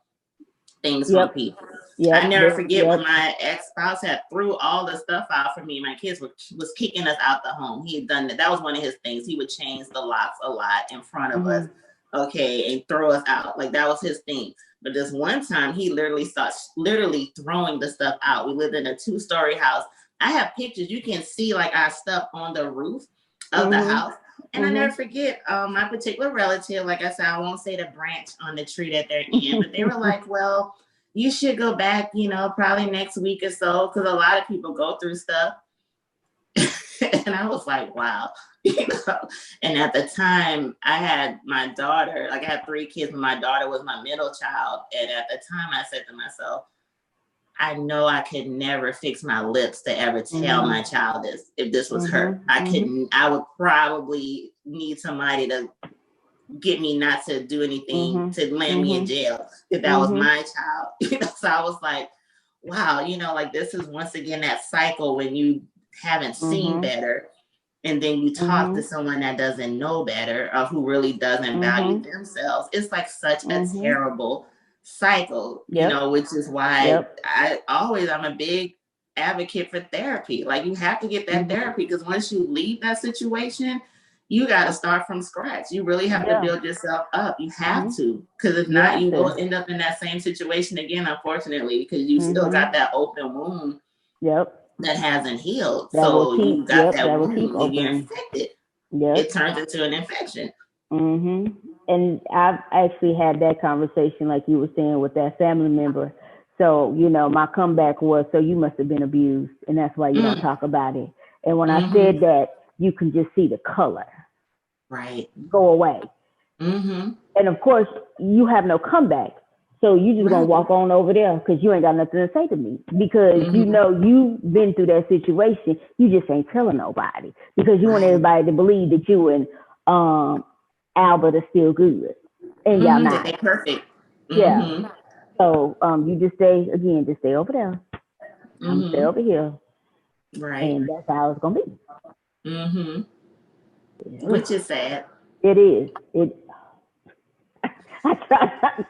things from people. I never forget when my ex-spouse had threw all the stuff out for me. My kids was kicking us out the home. He had done that. That was one of his things. He would change the locks a lot in front of us, okay, and throw us out. Like, that was his thing. But this one time, he literally starts throwing the stuff out. We lived in a 2-story house. I have pictures. You can see, like, our stuff on the roof of the house. And I never forget, my particular relative, like I said, I won't say the branch on the tree that they're in, but they were like, well, you should go back, you know, probably next week or so, because a lot of people go through stuff. And I was like, wow. You know? And at the time, I had my daughter, like, I had 3 kids, but my daughter was my middle child. And at the time, I said to myself, I know I could never fix my lips to ever tell my child this, if this was her. I would probably need somebody to get me not to do anything to land me in jail if that was my child. You know, so I was like, wow, you know, like, this is once again that cycle when you haven't seen better, and then you talk to someone that doesn't know better, or who really doesn't value themselves. It's like such a terrible cycle, you know, which is why I'm a big advocate for therapy. Like, you have to get that therapy, because once you leave that situation, you got to start from scratch. You really have to build yourself up. You have to, because if not, you will end up in that same situation again, unfortunately, because you still got that open wound that hasn't healed. So you got that wound. If you're infected, it turns into an infection. And I've actually had that conversation, like you were saying, with that family member. So, you know, my comeback was, so you must have been abused, and that's why you don't talk about it. And when I said that, you can just see the color go away. And of course, you have no comeback. So you just gonna walk on over there, because you ain't got nothing to say to me, because you know you've been through that situation. You just ain't telling nobody, because you want everybody to believe that you and Albert are still good, and y'all not. They're perfect. Yeah. So you just stay over there. I'm stay over here. Right. And that's how it's gonna be. Which is sad. It is. I try not.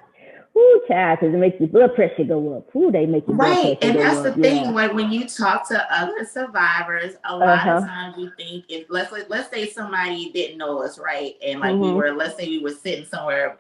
Ooh, child, because it makes your blood pressure go up. Ooh, they make your blood pressure go up. And that's the thing. Like, when you talk to other survivors, a lot of times you think, if let's say somebody didn't know us, right? And like let's say we were sitting somewhere.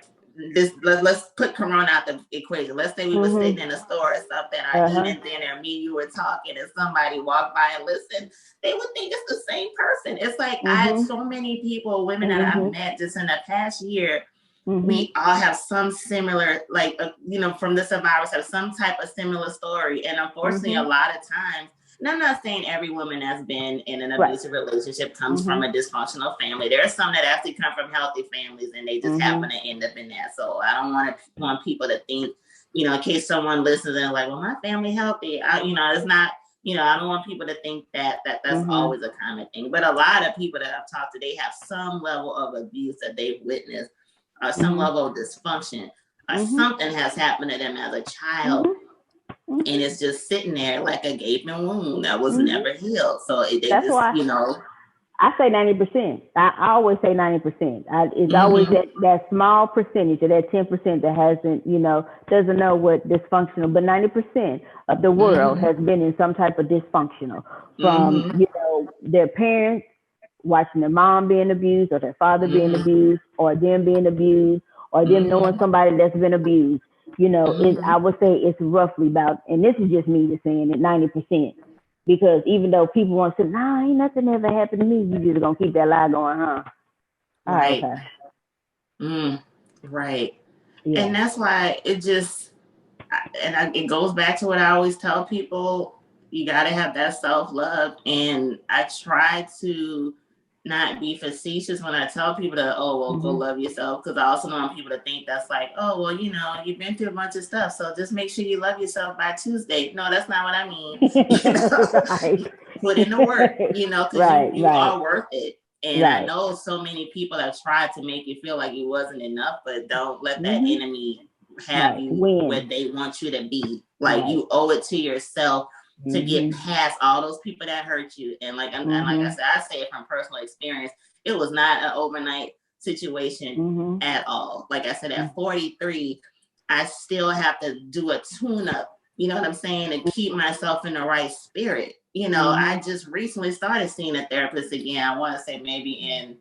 Let's put Corona out the equation. Let's say we were sitting in a store or something, or eating dinner, me and you were talking, and somebody walked by and listened. They would think it's the same person. It's like, I had so many people, women that I've met just in the past year. We all have some similar, like, you know, from the survivors have some type of similar story. And unfortunately, a lot of times, and I'm not saying every woman that's been in an abusive relationship comes from a dysfunctional family. There are some that actually come from healthy families, and they just happen to end up in that. So I don't want people to think, you know, in case someone listens and like, well, my family healthy. You know, it's not, you know, I don't want people to think that's always a common thing. But a lot of people that I've talked to, they have some level of abuse that they've witnessed, or some level of dysfunction, or something has happened to them as a child, and it's just sitting there like a gaping wound that was never healed. So that's just, you know. I say 90%. I always say 90%. It's always that small percentage, or that 10% that hasn't, you know, doesn't know what dysfunctional, but 90% of the world has been in some type of dysfunctional, from, you know, their parents, watching their mom being abused or their father being abused or them being abused or them knowing somebody that's been abused. You know, I would say it's roughly about, and this is just me just saying it, 90%. Because even though people want to say, nah, ain't nothing ever happened to me, you just gonna keep that lie going, huh? Right. Okay. Right. Yeah. And that's why it just, it goes back to what I always tell people, you got to have that self-love. And I try to not be facetious when I tell people that, oh, well, go love yourself. Because I also don't want people to think that's like, oh, well, you know, you've been through a bunch of stuff, so just make sure you love yourself by Tuesday. No, that's not what I mean. You know? Right. Put in the work, you know, because you are worth it. And I know so many people have tried to make you feel like you wasn't enough, but don't let that enemy have you where they want you to be. Like you owe it to yourself to get past all those people that hurt you. And like and like I said, I say it from personal experience. It was not an overnight situation at all. Like I said, at 43, I still have to do a tune-up. You know what I'm saying? And keep myself in the right spirit. You know, I just recently started seeing a therapist again. I want to say maybe in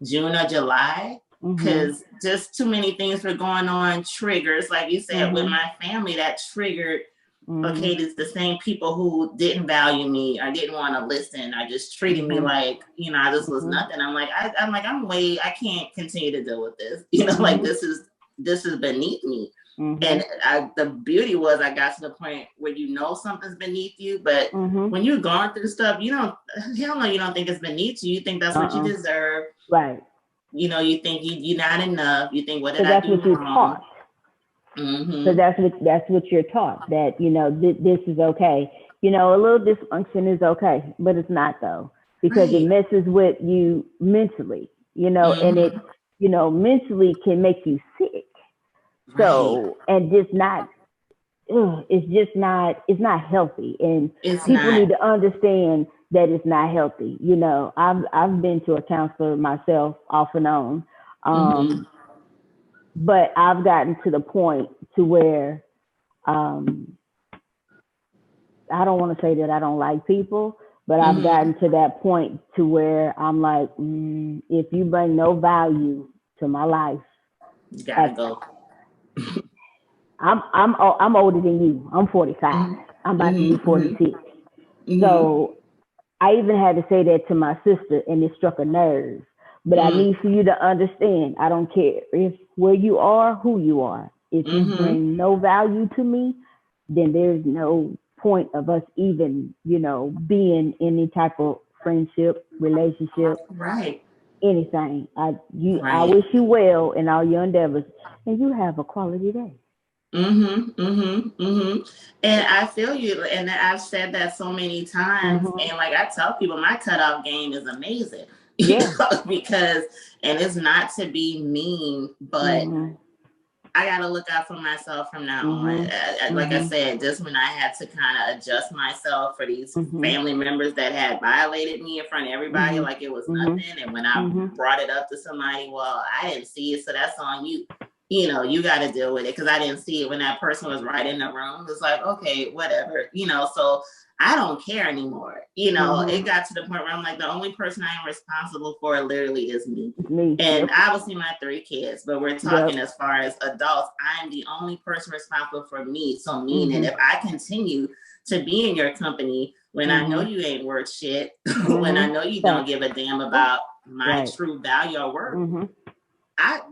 June or July, because just too many things were going on, triggers, like you said, with my family that triggered, okay, it's the same people who didn't value me or didn't want to listen or just treated me like, you know, I just was nothing. I'm like, I can't continue to deal with this. You know, like this is beneath me. And the beauty was I got to the point where you know something's beneath you, but when you're going through stuff, you don't think it's beneath you. You think that's what you deserve. Right. You know, you think you're not enough. You think, what did I do wrong? So that's what you're taught, that, you know, this is okay. You know, a little dysfunction is okay, but it's not though, because it messes with you mentally, you know, and it, you know, mentally can make you sick. So, and it's not healthy. And people need to understand that it's not healthy. You know, I've been to a counselor myself off and on. But I've gotten to the point to where, I don't want to say that I don't like people, but I've gotten to that point to where I'm like, if you bring no value to my life, you gotta go. I'm older than you. I'm 45. I'm about to be 46. So I even had to say that to my sister, and it struck a nerve. But I need for you to understand, I don't care if where you are, who you are. If you bring no value to me, then there's no point of us even, you know, being any type of friendship, relationship, anything. I wish you well in all your endeavors, and you have a quality day. And I feel you, and I've said that so many times. And like I tell people, my cutoff game is amazing. You know, because, and it's not to be mean, but I got to look out for myself from now on. Like I said, just when I had to kind of adjust myself for these family members that had violated me in front of everybody, like it was nothing. And when I brought it up to somebody, well, I didn't see it, so that's on you. You know, you got to deal with it, because I didn't see it when that person was right in the room. It's like, okay, whatever, you know, so I don't care anymore. You know, it got to the point where I'm like, the only person I am responsible for literally is me. And obviously my 3 kids, but we're talking as far as adults, I'm the only person responsible for me. So meaning if I continue to be in your company when I know you ain't worth shit, when I know you don't give a damn about my true value or worth,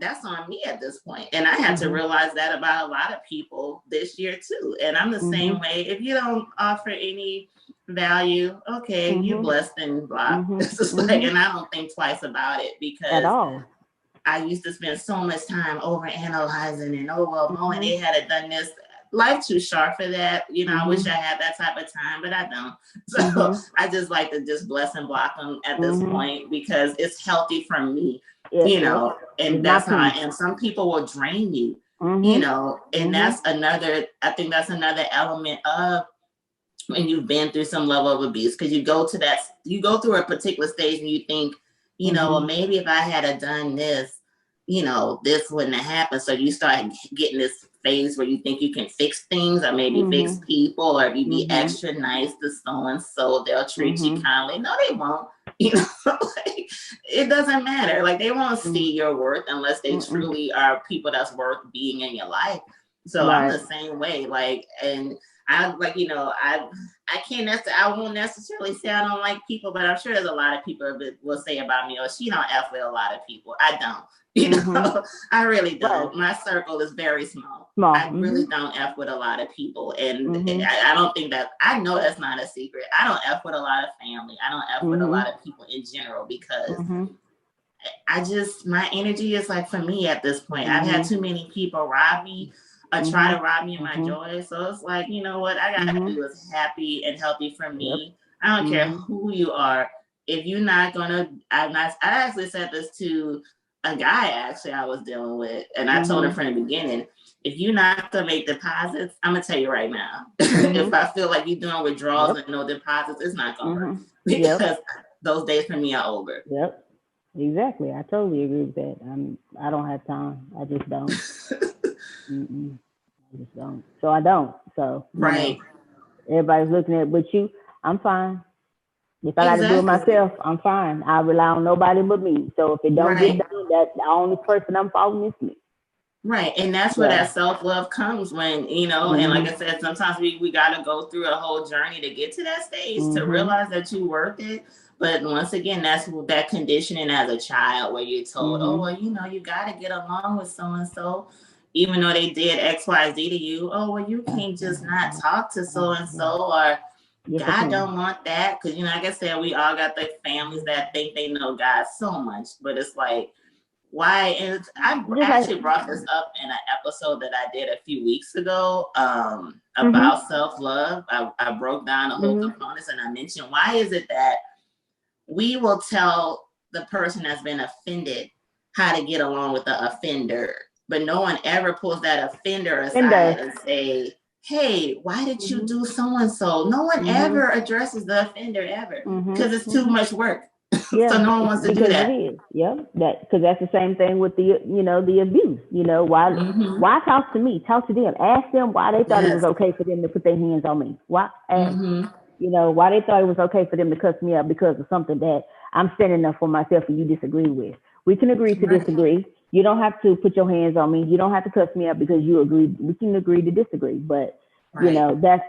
that's on me at this point. And I had to realize that about a lot of people this year too. And I'm the same way. If you don't offer any value, okay, you blessed and blah. It's just like, and I don't think twice about it, because I used to spend so much time over analyzing and and they had done this. Life too short for that. You know, I wish I had that type of time, but I don't. So I just like to just bless and block them at this point, because it's healthy for me. You know, and that's how I am. Some people will drain you, you know, and that's another, I think that's another element of when you've been through some level of abuse, because you go through a particular stage and you think, you know, well, maybe if I had done this, you know, this wouldn't have happened. So you start getting this phase where you think you can fix things, or maybe fix people, or if you be extra nice to so and so, they'll treat you kindly. No, they won't. You know, like, it doesn't matter. Like, they won't see your worth unless they truly are people that's worth being in your life. So I'm the same way. Like, and I like, you know, I can't necessarily, I won't necessarily say I don't like people, but I'm sure there's a lot of people that will say about me, oh, she don't F with a lot of people. I don't. You know, I really don't. Right. My circle is very small. I really don't F with a lot of people. And I don't think that, I know that's not a secret. I don't F with a lot of family. I don't F with a lot of people in general because I just, my energy is like, for me at this point, I've had too many people rob me or try to rob me of my joy. So it's like, you know what, I got to do is happy and healthy for me. I don't care who you are. If you're not going to, I actually said this to a guy actually I was dealing with, and I told him from the beginning, if you're not gonna make deposits, I'm gonna tell you right now, if I feel like you're doing withdrawals and no deposits, it's not gonna work because those days for me are over. Exactly. I totally agree with that. I don't have time. I just don't. I just don't. So I don't. So right. Everybody's looking at, but you, I'm fine. If I got to do it myself, I'm fine. I rely on nobody but me. So if it don't get done, that's the only person I'm following is me. Right. And that's where that self-love comes when, you know, and like I said, sometimes we got to go through a whole journey to get to that stage to realize that you're worth it. But once again, that's that conditioning as a child where you're told, oh, well, you know, you got to get along with so-and-so, even though they did X, Y, Z to you. Oh, well, you can't just not talk to so-and-so, or God don't want that. Because, you know, like I said, we all got the families that think they know God so much, but it's like, why? And I actually brought this up in an episode that I did a few weeks ago about self-love. I broke down the whole components, and I mentioned, why is it that we will tell the person that's been offended how to get along with the offender, but no one ever pulls that offender aside and say, hey, why did you do so-and-so? No one ever addresses the offender ever because it's too much work. So no one wants to do that. It is. That because that's the same thing with the, you know, the abuse. You know, why talk to me? Talk to them. Ask them why they thought it was okay for them to put their hands on me. Why? You know, why they thought it was okay for them to cuss me out because of something that I'm standing up for myself and you disagree with. We can agree to disagree. You don't have to put your hands on me. You don't have to cuss me out because you agree. We can agree to disagree. But, you know, that's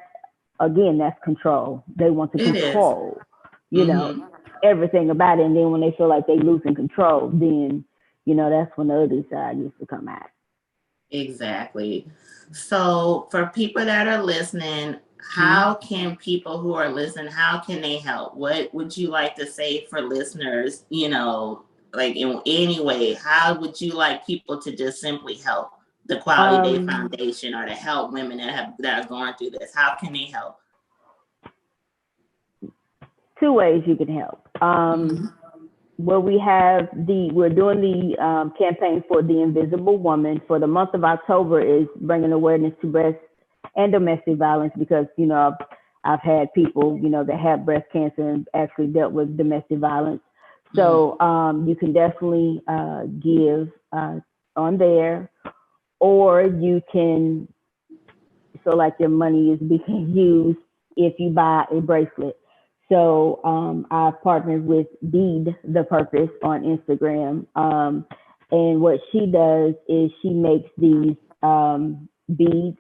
control. They want to control, you know, everything about it. And then when they feel like they losing control, then, you know, that's when the other side used to come out. Exactly. So for people that are listening, how can people who are listening, how can they help? What would you like to say for listeners, you know, like in any way? How would you like people to just simply help the Quality Day Foundation or to help women that are going through this? How can they help? Two ways you can help. Well, we're doing the campaign for the Invisible Woman for the month of October is bringing awareness to breast and domestic violence because, you know, I've had people, you know, that have breast cancer and actually dealt with domestic violence. So you can definitely give on there, or you can, so like your money is being used if you buy a bracelet. So I've partnered with Bead the Purpose on Instagram. And what she does is she makes these beads.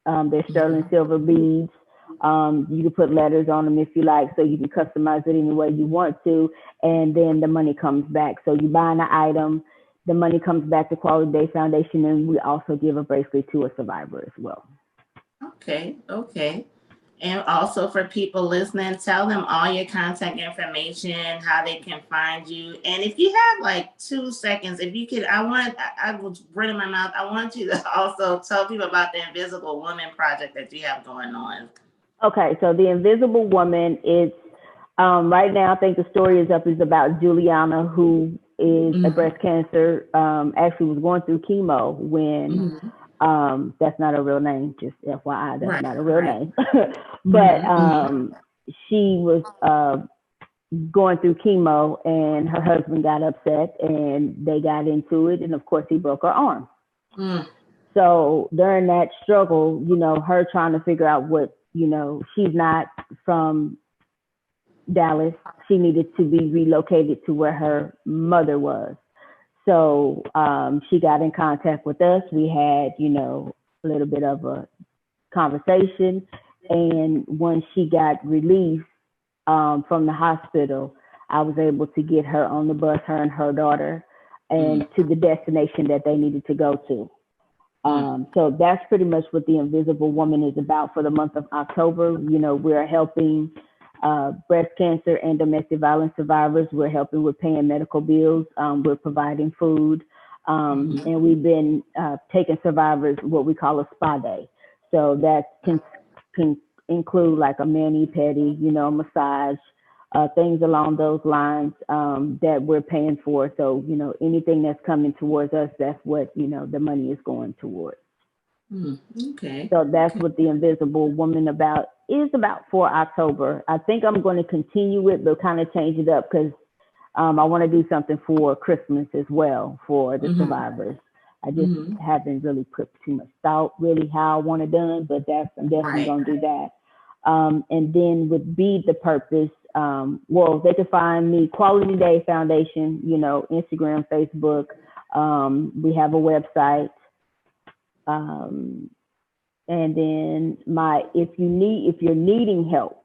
They're sterling silver beads. You can put letters on them if you like, so you can customize it any way you want to. And then the money comes back. So you buy an item, the money comes back to Quality Day Foundation, and we also give a bracelet to a survivor as well. Okay. And also for people listening, tell them all your contact information, how they can find you. And if you have like 2 seconds, if you could, I was running my mouth. I want you to also tell people about the Invisible Woman project that you have going on. Okay, so the Invisible Woman is right now, I think the story is about Juliana, who is a breast cancer, actually was going through chemo when that's not a real name, just FYI, that's not a real name. But she was going through chemo and her husband got upset and they got into it. And of course, he broke her arm. So during that struggle, you know, her trying to figure out what, you know, she's not from Dallas. She needed to be relocated to where her mother was. So she got in contact with us. We had, a little bit of a conversation. And when she got released from the hospital, I was able to get her on the bus, her and her daughter, and to the destination that they needed to go to. So that's pretty much what the Invisible Woman is about for the month of October. We're helping breast cancer and domestic violence survivors. We're helping with paying medical bills. We're providing food. And we've been taking survivors what we call a spa day. So that can include like a mani-pedi, massage, things along those lines that we're paying for. So, anything that's coming towards us, that's what, the money is going towards. Okay. So that's what the Invisible Woman is about for October. I think I'm going to continue it, but kind of change it up because I want to do something for Christmas as well for the survivors. I just haven't really put too much thought really how I want it done, but I'm definitely going to do that. And then with Be the Purpose, they can find me Quality Day Foundation, Instagram, Facebook. We have a website. And then if you're needing help,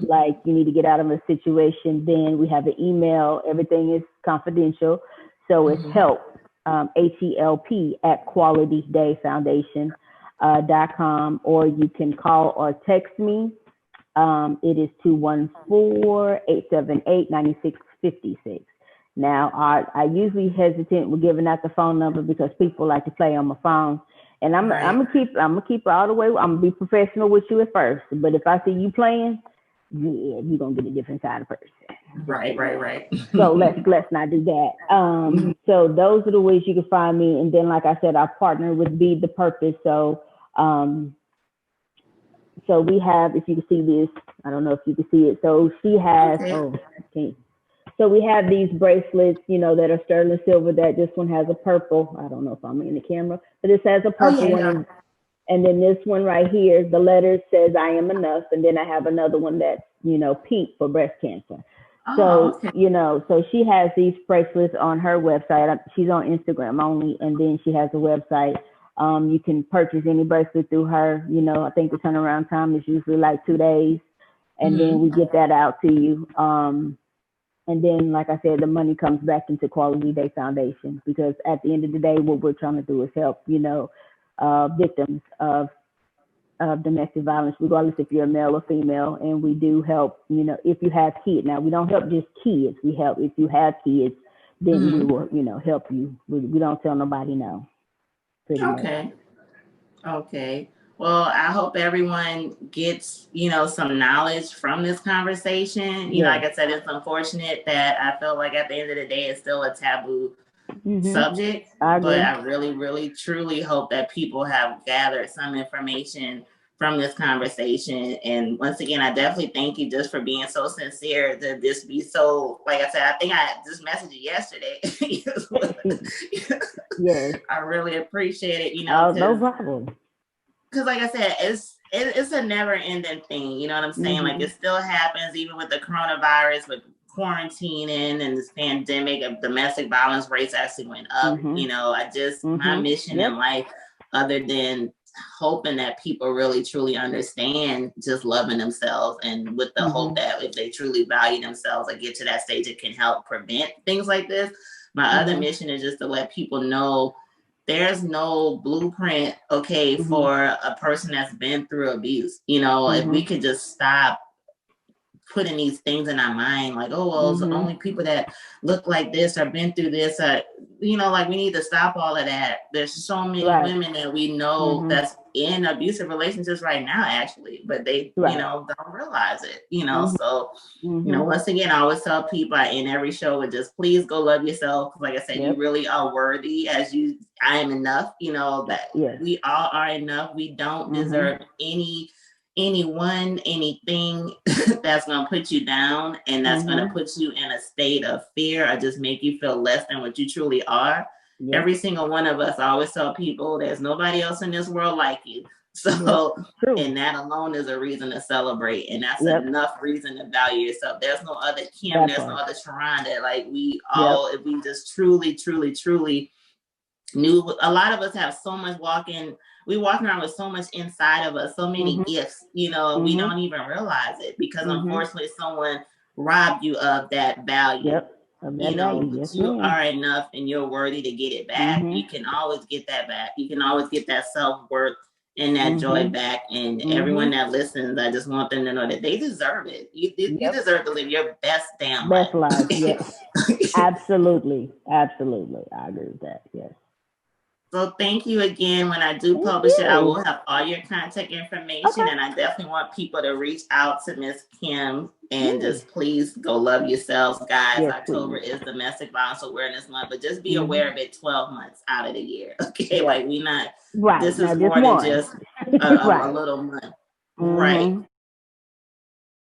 like you need to get out of a situation, then we have an email. Everything is confidential. So it's help, HELP at qualitydayfoundation.com, or you can call or text me. It is 214-878-9656. Now, I usually hesitant with giving out the phone number because people like to play on my phone. And I'm gonna keep it all the way. I'm gonna be professional with you at first. But if I see you playing, you're gonna get a different kind of person. Right. So let's not do that. So those are the ways you can find me. And then, like I said, I partner with Be the Purpose. So we have, if you can see this, I don't know if you can see it. So she has, okay. So we have these bracelets, that are sterling silver. That this one has a purple. I don't know if I'm in the camera, but this has a purple one. And then this one right here, the letter says I am enough. And then I have another one that's, pink for breast cancer. So she has these bracelets on her website. She's on Instagram only. And then she has a website. You can purchase any bracelet through her. I think the turnaround time is usually like 2 days. And then we get that out to you. And then, like I said, the money comes back into Quality Day Foundation, because at the end of the day, what we're trying to do is help, victims of domestic violence, regardless if you're a male or female. And we do help, if you have kids. Now, we don't help just kids. We help if you have kids, then we will, help you. We don't tell nobody no. Okay. Well, I hope everyone gets, some knowledge from this conversation. Like I said, it's unfortunate that I feel like at the end of the day, it's still a taboo subject. But I really, really, truly hope that people have gathered some information from this conversation. And once again, I definitely thank you just for being so sincere to just be so, like I said, I think I just messaged you yesterday. Yes. I really appreciate it, no problem. Because like I said, it's a never ending thing. You know what I'm saying? Like it still happens even with the coronavirus, with quarantining and this pandemic of domestic violence rates actually went up. My mission in life, other than hoping that people really truly understand just loving themselves, and with the hope that if they truly value themselves and get to that stage, it can help prevent things like this. My other mission is just to let people know there's no blueprint, for a person that's been through abuse. If we could just stop putting these things in our mind, like, it's only people that look like this or been through this, like we need to stop all of that. There's so many women that we know that's in abusive relationships right now, actually, but they, don't realize it, so, once again, I always tell people in every show, would just please go love yourself. Like I said, you really are worthy I am enough, that we all are enough. We don't deserve anyone, anything that's going to put you down and that's going to put you in a state of fear or just make you feel less than what you truly are. Every single one of us, I always tell people, there's nobody else in this world like you. So, True. and that alone is a reason to celebrate. And that's Yep. enough reason to value yourself. There's no other Kim, That there's part. no other Sharon that like we Yep. all, if we just truly, truly, truly knew. A lot of us have so much we walking around with so much inside of us, so many gifts, you know, we don't even realize it because unfortunately someone robbed you of that value. Yep. Of that You know, value. but Yes, you ma'am. are enough and you're worthy to get it back. You can always get that back. You can always get that self-worth and that joy back. And everyone that listens, I just want them to know that they deserve it. You deserve to live your best damn Best life. Yes. Absolutely. Absolutely. I agree with that. Yes. So thank you again. When I do publish it, I will have all your contact information, and I definitely want people to reach out to Miss Kim and just please go love yourselves, guys. Yes, October please. is Domestic Violence Awareness Month, but just be aware of it 12 months out of the year. Okay, like we not. Right. This Now, is just more than one. just a Right. little month. Right.